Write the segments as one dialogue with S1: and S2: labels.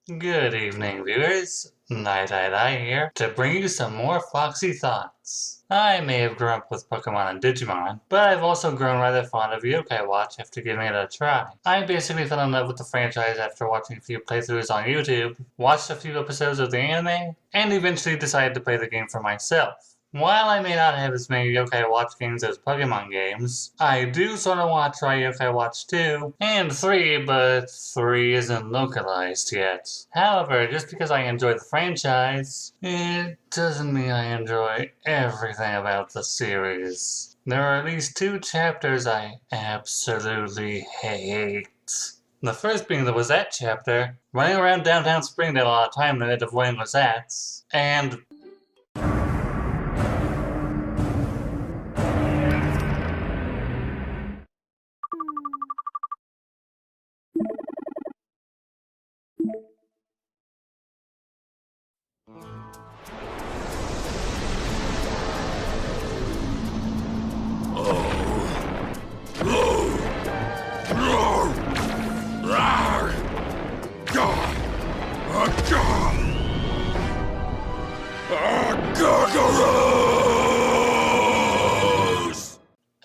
S1: Good evening, viewers. Night here to bring you some more Foxy thoughts. I may have grown up with Pokemon and Digimon, but I've also grown rather fond of Yokai Watch after giving it a try. I basically fell in love with the franchise after watching a few playthroughs on YouTube, watched a few episodes of the anime, and eventually decided to play the game for myself. While I may not have as many Yokai Watch games as Pokemon games, I do sort of want to try Yokai Watch 2 and 3, but 3 isn't localized yet. However, just because I enjoy the franchise, it doesn't mean I enjoy everything about the series. There are at least 2 chapters I absolutely hate. The first being the Wazat chapter, running around downtown Springdale all the time in the avoiding Wazats, and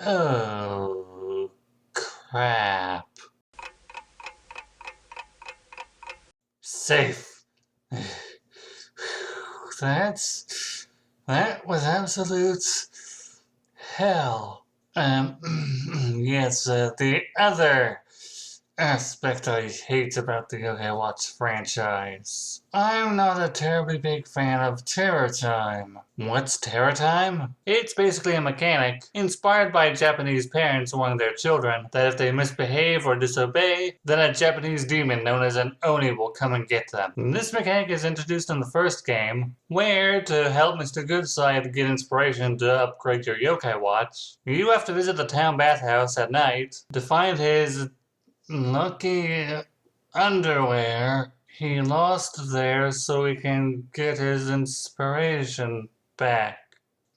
S1: oh, crap. Safe. That was absolute hell. Yes, the other aspect I hate about the Yokai Watch franchise. I'm not a terribly big fan of Terror Time. What's Terror Time? It's basically a mechanic inspired by Japanese parents warning their children that if they misbehave or disobey, then a Japanese demon known as an Oni will come and get them. This mechanic is introduced in the first game, where, to help Mr. Goodside get inspiration to upgrade your Yokai Watch, you have to visit the town bathhouse at night to find his lucky underwear he lost there so he can get his inspiration back.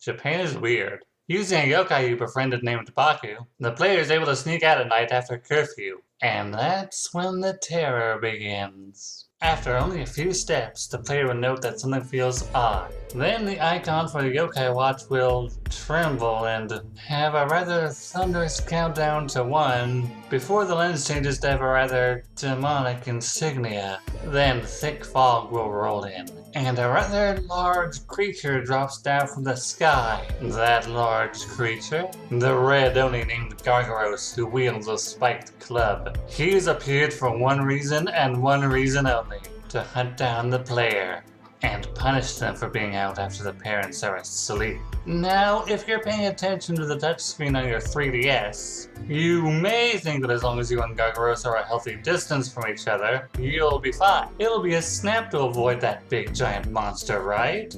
S1: Japan is weird. Using a yokai you befriended named Baku, the player is able to sneak out at night after curfew, and that's when the terror begins. After only a few steps, the player will note that something feels odd. Then the icon for the Yokai Watch will tremble and have a rather thunderous countdown to 1 before the lens changes to have a rather demonic insignia. Then thick fog will roll in, and a rather large creature drops down from the sky. That large creature? The red Oni named Gargaros, who wields a spiked club. He's appeared for one reason and one reason only: to hunt down the player and punish them for being out after the parents are asleep. Now, if you're paying attention to the touchscreen on your 3DS, you may think that as long as you and Gargaros are a healthy distance from each other, you'll be fine. It'll be a snap to avoid that big giant monster, right?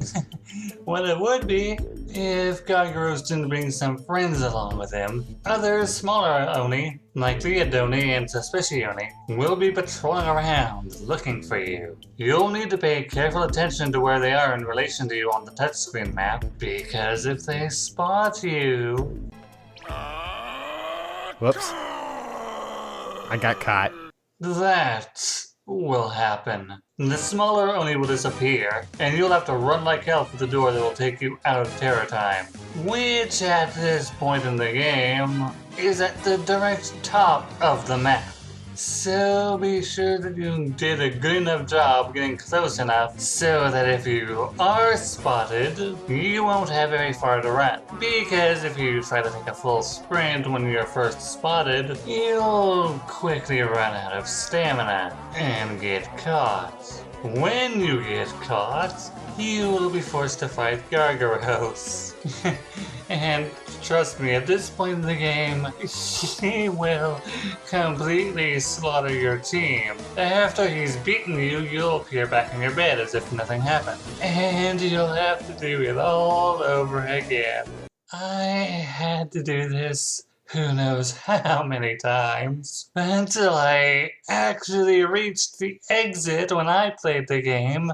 S1: Well, it would be if Gargaros didn't bring some friends along with him. Other smaller Oni, like Leodoni and Suspicioni, will be patrolling around looking for you. You'll need to pay careful attention to where they are in relation to you on the touchscreen map, because if they spot you...
S2: Whoops. I got caught.
S1: That will happen. The smaller Oni will disappear, and you'll have to run like hell for the door that will take you out of Terror Time, which at this point in the game is at the direct top of the map. So be sure that you did a good enough job getting close enough so that if you are spotted, you won't have very far to run. Because if you try to take a full sprint when you're first spotted, you'll quickly run out of stamina and get caught. When you get caught, you will be forced to fight Gargaros. And trust me, at this point in the game, he will completely slaughter your team. After he's beaten you, you'll appear back in your bed as if nothing happened. And you'll have to do it all over again. I had to do this who knows how many times, until I actually reached the exit when I played the game.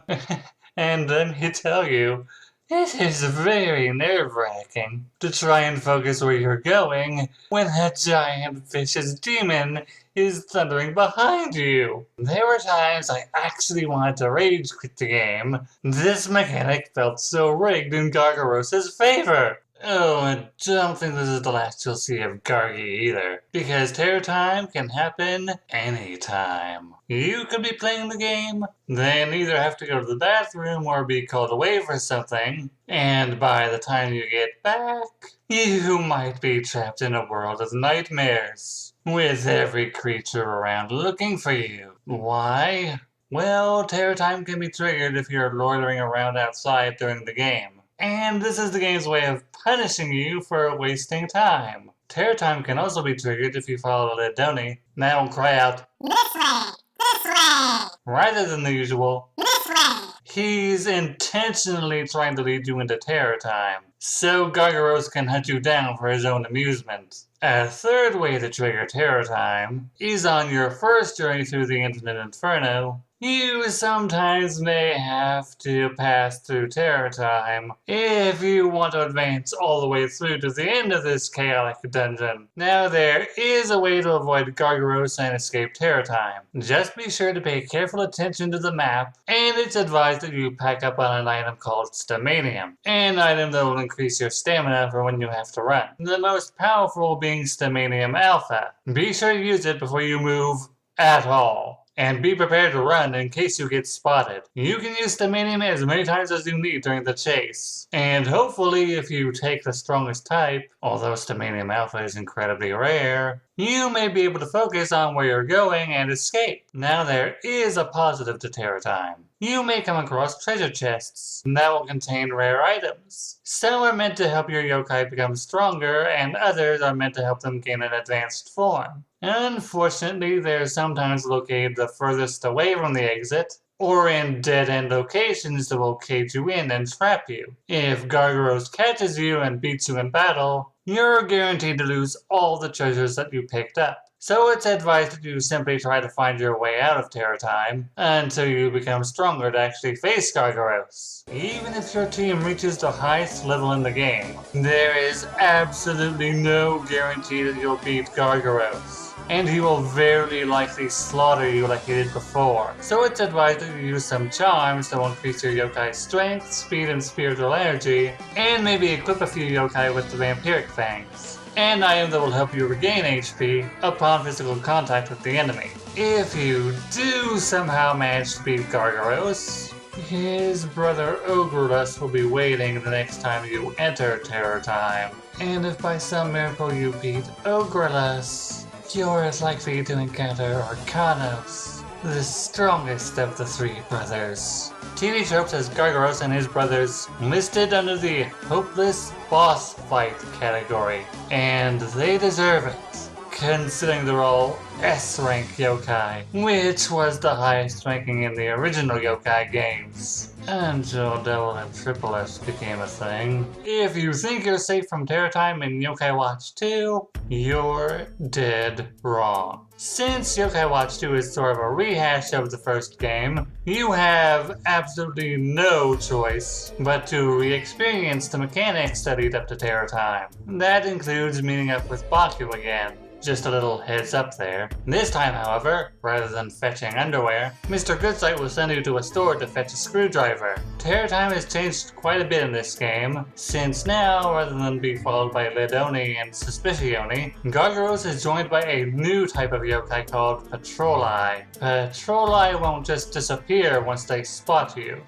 S1: And let me tell you, It is very nerve-wracking to try and focus where you're going when that giant vicious demon is thundering behind you. There were times I actually wanted to rage quit the game. This mechanic felt so rigged in Gargarosa's favor. Oh, and don't think this is the last you'll see of Gargi either, because terror time can happen anytime. You could be playing the game, then either have to go to the bathroom or be called away for something, and by the time you get back, you might be trapped in a world of nightmares, with every creature around looking for you. Why? Well, terror time can be triggered if you're loitering around outside during the game. And this is the game's way of punishing you for wasting time. Terror time can also be triggered if you follow Ledoni. Now cry out, "This way! This way!" rather than the usual, "This way!" He's intentionally trying to lead you into terror time, so Gargaros can hunt you down for his own amusement. A third way to trigger terror time is on your first journey through the Infinite Inferno. You sometimes may have to pass through terror time if you want to advance all the way through to the end of this chaotic dungeon. Now there is a way to avoid Gargaros and escape terror time. Just be sure to pay careful attention to the map, and it's advised that you pack up on an item called Stamanium, an item that will increase your stamina for when you have to run. The most powerful being Stamanium Alpha. Be sure to use it before you move at all. And be prepared to run in case you get spotted. You can use Stamanium as many times as you need during the chase. And hopefully if you take the strongest type, although Stamanium Alpha is incredibly rare, you may be able to focus on where you're going and escape. Now there is a positive to terror time. You may come across treasure chests that will contain rare items. Some are meant to help your yokai become stronger, and others are meant to help them gain an advanced form. Unfortunately, they're sometimes located the furthest away from the exit, or in dead-end locations that will cage you in and trap you. If Gargaros catches you and beats you in battle, you're guaranteed to lose all the treasures that you picked up. So it's advised that you simply try to find your way out of terror time until you become stronger to actually face Gargaros. Even if your team reaches the highest level in the game, there is absolutely no guarantee that you'll beat Gargaros. And he will very likely slaughter you like he did before. So it's advised that you use some charms that will increase your yokai's strength, speed, and spiritual energy, and maybe equip a few yokai with the vampiric fangs. An item that will help you regain HP upon physical contact with the enemy. If you do somehow manage to beat Gargaros, his brother Ogrelus will be waiting the next time you enter Terror Time. And if by some miracle you beat Ogrelus, you're as likely to encounter Arcanos, the strongest of the three brothers. TV Tropes has Gargaros and his brothers listed under the Hopeless Boss Fight category, and they deserve it, considering they're all S-rank yokai, which was the highest ranking in the original yokai games, until Double and Triple S became a thing. If you think you're safe from Terror Time in Yokai Watch 2, you're dead wrong. Since Yokai Watch 2 is sort of a rehash of the first game, you have absolutely no choice but to re-experience the mechanics that lead up to Terror Time. That includes meeting up with Baku again. Just a little heads up there. This time, however, rather than fetching underwear, Mr. Goodsight will send you to a store to fetch a screwdriver. Terror Time has changed quite a bit in this game, since now, rather than be followed by Ledoni and Suspicioni, Gargaros is joined by a new type of yokai called Patroli. Patroli won't just disappear once they spot you.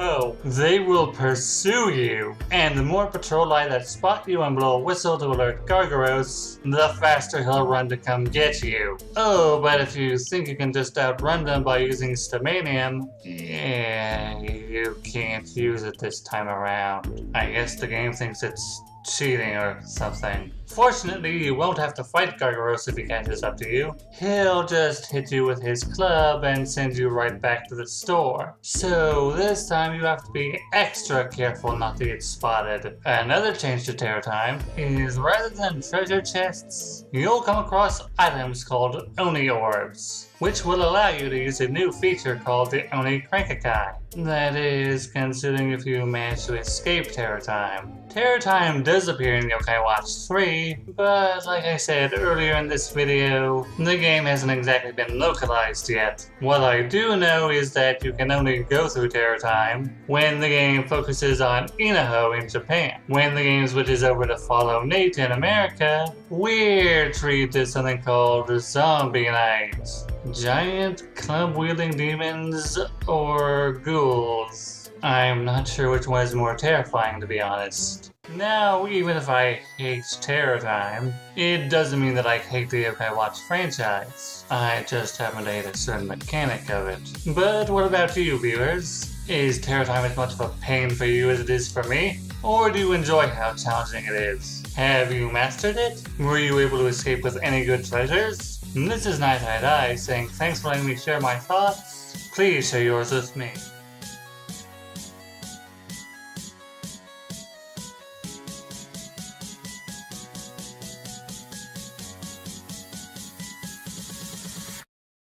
S1: No, they will pursue you. And the more Patroli that spot you and blow a whistle to alert Gargaros, the faster he'll run to come get you. Oh, but if you think you can just outrun them by using Stamanium, yeah, you can't use it this time around. I guess the game thinks it's cheating or something. Fortunately, you won't have to fight Gargaros if he catches up to you. He'll just hit you with his club and send you right back to the store. So this time you have to be extra careful not to get spotted. Another change to Terror Time is rather than treasure chests, you'll come across items called Oni Orbs. which will allow you to use a new feature called the Oni Crankakai. That is, considering if you manage to escape Terror Time. Terror Time does appear in Yokai Watch 3, but like I said earlier in this video, the game hasn't exactly been localized yet. What I do know is that you can only go through Terror Time when the game focuses on Inaho in Japan. When the game switches over to Follow Nate in America, we're treated to something called Zombie Night. Giant club-wielding demons or ghouls. I'm not sure which one is more terrifying, to be honest. Now, even if I hate Terror Time, it doesn't mean that I hate the Yokai Watch franchise. I just happen to hate a certain mechanic of it. But what about you, viewers? Is Terror Time as much of a pain for you as it is for me? Or do you enjoy how challenging it is? Have you mastered it? Were you able to escape with any good treasures? This is Night saying thanks for letting me share my thoughts. Please share yours with me.